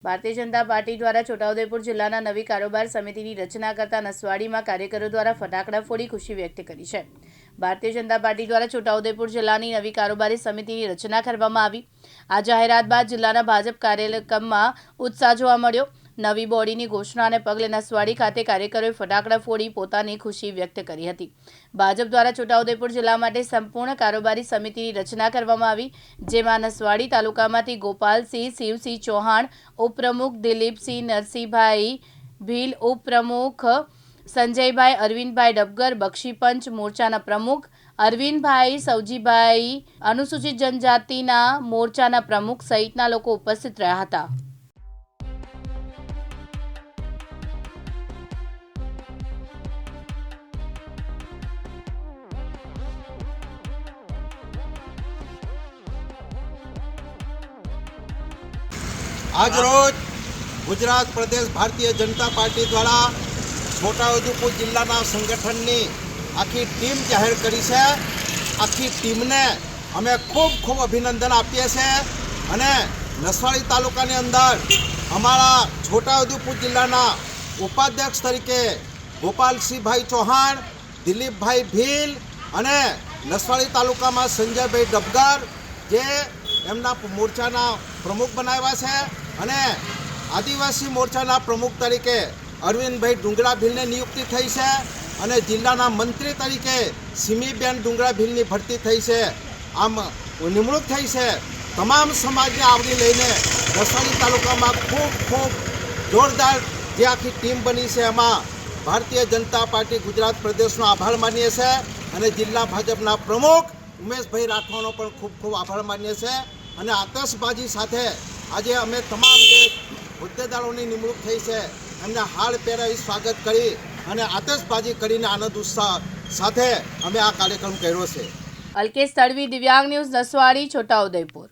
Bharatiya Janata party દ્વારા છોટાઉદેપુર જિલ્લાના નવી કારોબાર સમિતિની રચના કરતા નસવાડીમાં કાર્યકરો દ્વારા ફટાકડા ફોડી ખુશી વ્યક્ત કરી છે। ભારતીય જનતા પાર્ટી દ્વારા છોટાઉદેપુર જિલ્લાની નવી કારોબારી સમિતિની રચના કરવામાં આવી। આ જાહેરાત બાદ જિલ્લાના ભાજપ કાર્યક્રમમાં ઉત્સાહ જોવા મળ્યો। નવી બોડીની ઘોષણાને પગલે નસવાડી ખાતે કાર્યકરોએ ફટાકડા ફોડી પોતાની ખુશી વ્યક્ત કરી હતી। ભાજપ દ્વારા છોટાઉદેપુર જિલ્લા માટે સંપૂર્ણ કારોબારી સમિતિની રચના કરવામાં આવી, જેમાં નસવાડી તાલુકામાંથી ગોપાલસિંહ શિવસિંહ ચૌહાણ ઉપપ્રમુખ, દિલીપસિંહ નરસિંહભાઈ ભીલ ઉપપ્રમુખ, સંજયભાઈ અરવિંદભાઈ ડબગર બક્ષીપંચ મોરચાના પ્રમુખ, અરવિંદભાઈ સવજીભાઈ અનુસૂચિત જનજાતિના મોરચાના પ્રમુખ સહિતના લોકો ઉપસ્થિત રહ્યા હતા। आज रोज गुजरात प्रदेश भारतीय जनता पार्टी द्वारा छोटाउदेपुर जिल्लाना संगठननी आखी टीम जाहिर करी है। आखी टीम ने अमे खूब खूब अभिनंदन आपीए छे अने नसवाड़ी तालुकानी अंदर अमारा छोटाउदेपुर जिल्लाना उपाध्यक्ष तरीके गोपालसिंह भाई चौहान, दिलीप भाई भील अने नसवाड़ी तालुका में संजय भाई डबगर जे एमना मोर्चाना प्रमुख बनाव्या छे अने आदिवासी मोर्चाना प्रमुख तरीके अरविंद भाई डुंगरा भील ने नियुक्ति थई छे अने जिल्लाना मंत्री तरीके सीमीबेन डुंगरा भील की भर्ती थई छे। आम निमणूक थई छे। तमाम समाज ने आवरी लईने नसवाड़ी तालुका में खूब खूब जोरदार जे आखी टीम बनी है एमां भारतीय जनता पार्टी गुजरात प्रदेशनो आभार मानीए छे अने जिल्ला भाजपना प्रमुख उमेश भाई राठवानो पण खूब खूब आभार मानीए छे अने आतशबाजी साथे આજે અમે તમામ જે હોદ્દેદારોની નિમણૂક થઈ છે એમને હાર પહેરાવી સ્વાગત કરી અને આતશબાજી કરીને આનંદ ઉત્સાહ સાથે અમે આ કાર્યક્રમ કર્યો છે। અલ્કેશ તડવી, દિવ્યાંગ ન્યૂઝ, નસવાડી, છોટાઉદેપુર।